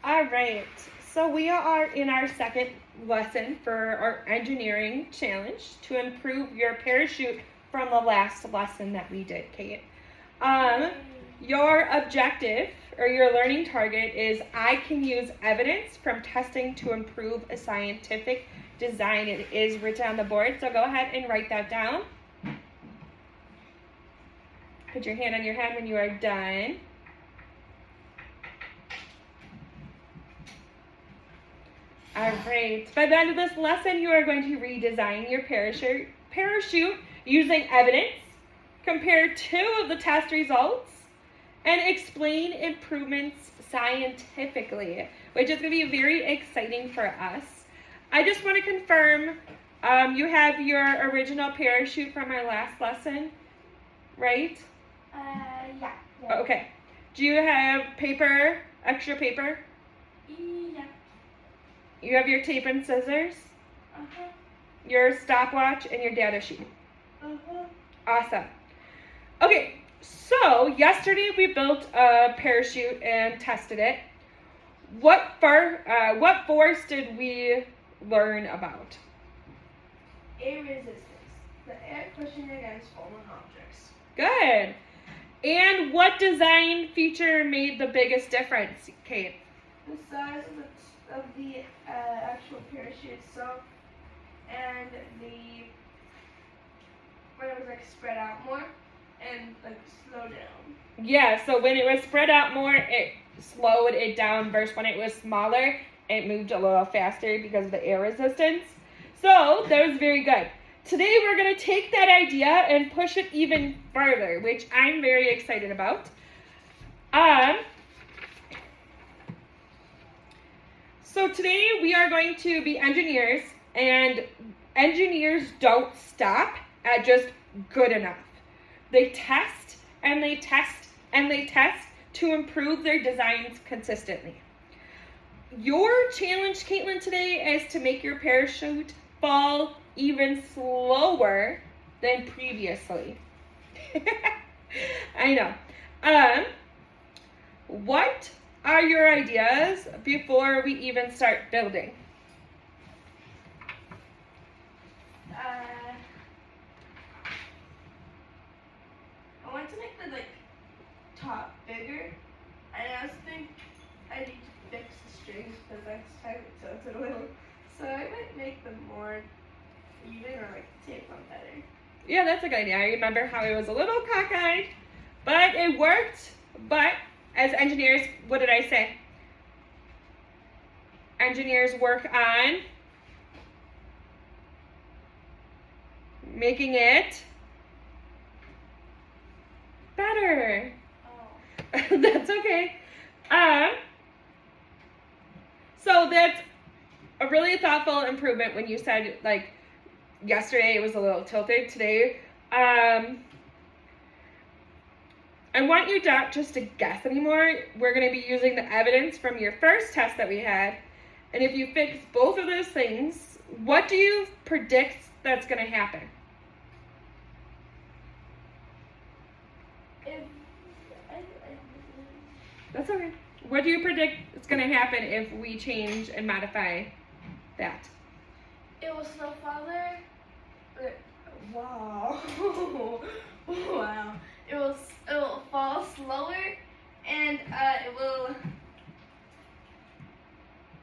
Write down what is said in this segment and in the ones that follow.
All right, so we are in our second lesson for our engineering challenge to improve your parachute from the last lesson that we did, Kate. Your objective or your learning target is I can use evidence from testing to improve a scientific design. It is written on the board, so go ahead and write that down. Put your hand on your head when you are done. All right, by the end of this lesson, you are going to redesign your parachute using evidence, compare two of the test results, and explain improvements scientifically, which is going to be very exciting for us. I just want to confirm you have your original parachute from our last lesson, right? Yeah. Okay. Do you have paper, extra paper? Yeah. You have your tape and scissors, Uh-huh. your stopwatch, and your data sheet. Uh-huh. Awesome. Okay, so yesterday we built a parachute and tested it. What force did we learn about? Air resistance. The air pushing against fallen objects. Good. And what design feature made the biggest difference, Kate? The size of the actual parachute itself, and when it was like spread out more and like slow down. Yeah, so when it was spread out more, it slowed it down versus when it was smaller, it moved a little faster because of the air resistance. So that was very good. Today we're going to take that idea and push it even further, which I'm very excited about. So today we are going to be engineers, and engineers don't stop at just good enough. They test and they test and they test to improve their designs consistently. Your challenge, Caitlin, today is to make your parachute fall even slower than previously. I know. What are your ideas before we even start building? I want to make the top bigger. I also think I need to fix the strings because that's how it tilted a little. So I might make them more even or tape them better. Yeah, that's a good idea. I remember how it was a little cockeyed, but it worked. But as engineers, what did I say? Engineers work on making it better. Oh. That's okay. So that's a really thoughtful improvement when you said, like, yesterday it was a little tilted. Today, I want you not just to guess anymore. We're going to be using the evidence from your first test that we had. And if you fix both of those things, what do you predict that's going to happen? That's okay. What do you predict is going to happen if we change and modify that? It will slow farther. Wow. Wow. It will fall slower, and it will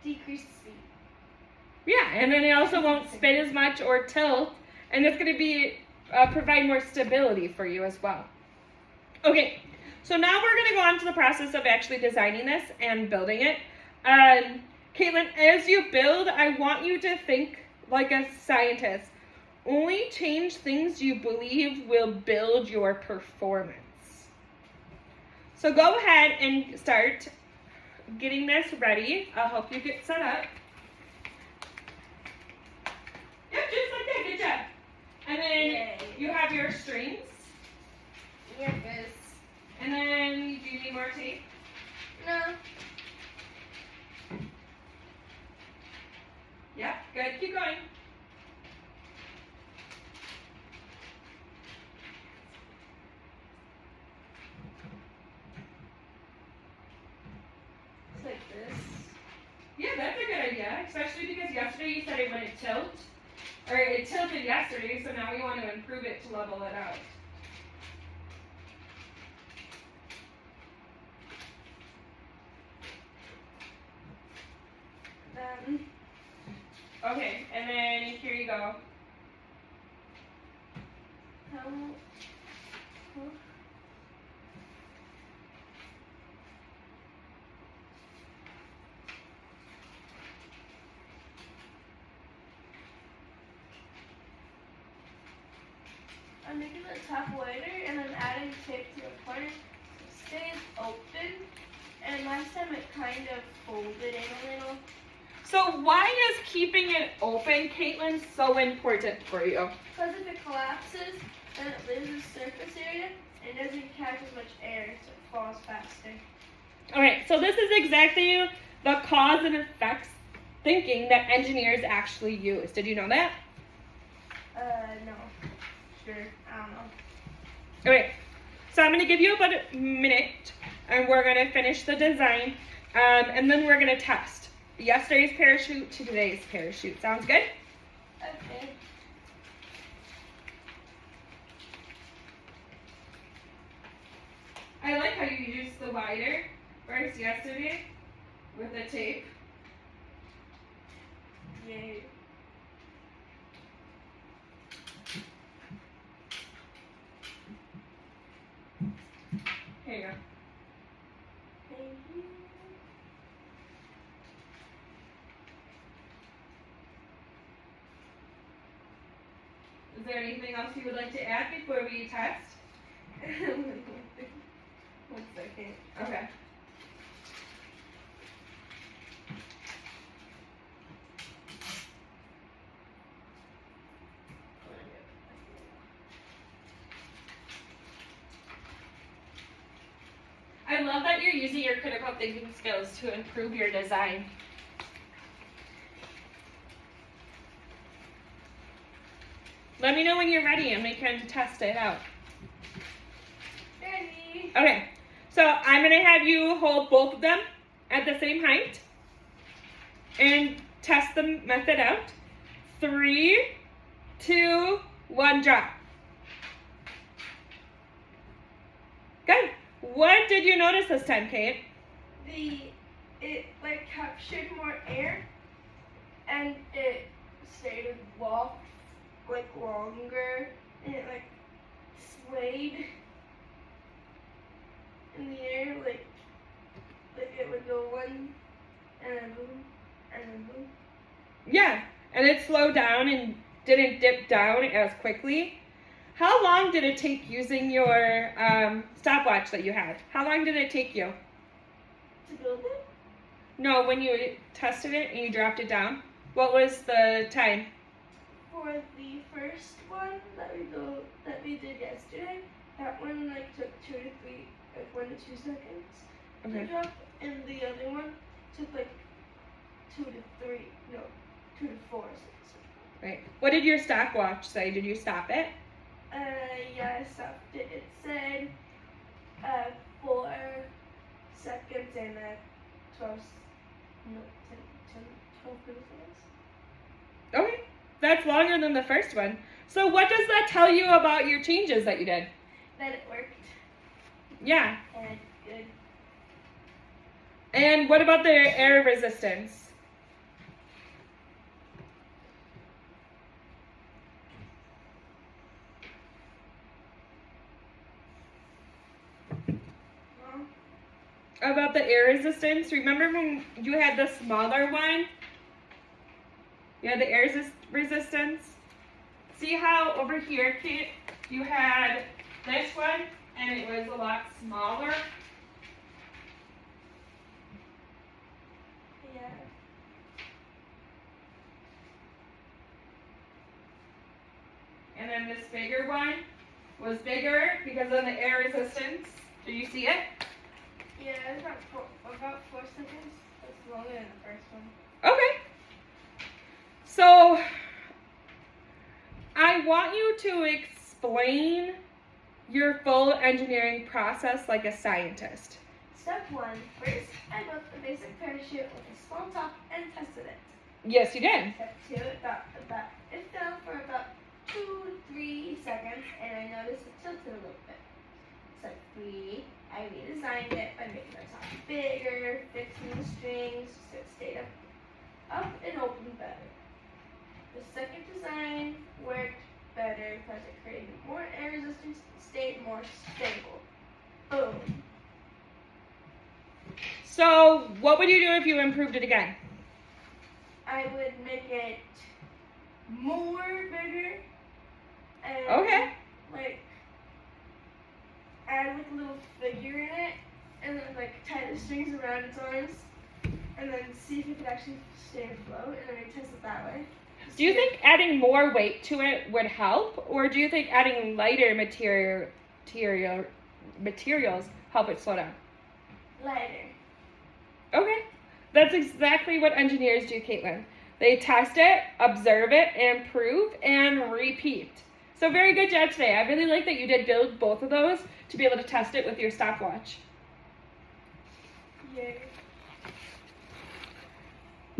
decrease the speed. Yeah, and then it also won't spin as much or tilt, and it's going to be provide more stability for you as well. Okay, so now we're going to go on to the process of actually designing this and building it. Caitlin, as you build, I want you to think like a scientist. Only change things you believe will build your performance. So go ahead and start getting this ready. I'll help you get set up. Yep, just like that. Good job. And then Yay. you have your strings. Yeah, guys. And then do you need more tape? No. Yeah, good. Keep going. It's like this. Yeah, that's a good idea, especially because yesterday you said it wouldn't tilt. Or it tilted yesterday, so now we want to improve it to level it out. Then Okay, and then here you go. how? I'm making the top wider and I'm adding tape to the corner. It stays open, and last time it kind of folded in a little. So why is keeping it open, Caitlin, so important for you? Because if it collapses, then it loses surface area and doesn't catch as much air, so it falls faster. Okay, so this is exactly the cause and effects thinking that engineers actually use. Did you know that? No. Sure, I don't know. Okay, so I'm going to give you about a minute, and we're going to finish the design, and then we're going to test yesterday's parachute to today's parachute. Sounds good? Okay. I like how you used the wider versus yesterday with the tape. Yay. Here you go. Thank you. Is there anything else you would like to add before we test? 1 second. Okay. I love that you're using your critical thinking skills to improve your design. Let me know when you're ready and we can test it out. Ready? Okay, so I'm gonna have you hold both of them at the same height and test the method out. 3, 2, 1, drop. Good. What did you notice this time, Kate? It like captured more air, and it stayed aloft like longer, and it like swayed in the air like it would go one and then boom and then boom. Yeah, and it slowed down and didn't dip down as quickly. How long did it take using your stopwatch that you had? How long did it take you? To build it? No, when you tested it and you dropped it down. What was the time? For the first one that we did yesterday, that one like took 2 to 3, like 1 to 2 seconds to drop, and the other one took like 2 to 4 seconds. Right. What did your stopwatch say? Did you stop it? Yeah, I stopped it. It said 4 seconds and 12 milliseconds. Okay. That's longer than the first one. So what does that tell you about your changes that you did? That it worked. Yeah. And good. And what about the air resistance? About the air resistance, remember when you had the smaller one? You had the air resistance? See how over here, Kate, you had this one and it was a lot smaller? Yeah. And then this bigger one was bigger because of the air resistance. Do you see it? Yeah, it's about 4 seconds. That's longer than the first one. Okay. So I want you to explain your full engineering process like a scientist. step 1, first I built a basic parachute with a small top and tested it. Yes, you did. Step 2, it fell for about 2-3 seconds and I noticed it tilted a little bit. Step 3, I redesigned it by making the top bigger, fixing the strings so it stayed up and open better. The second design worked better because it created more air resistance and stayed more stable. Boom. So, what would you do if you improved it again? I would make it more bigger and Okay. like add like a little figure in it and then like tie the strings around its arms and then see if it could actually stay afloat and then I test it that way. Do you think adding more weight to it would help, or do you think adding lighter materials help it slow down? Lighter. Okay. That's exactly what engineers do, Caitlin. They test it, observe it, improve, and repeat. So very good job today. I really like that you did build both of those to be able to test it with your stopwatch. Yay.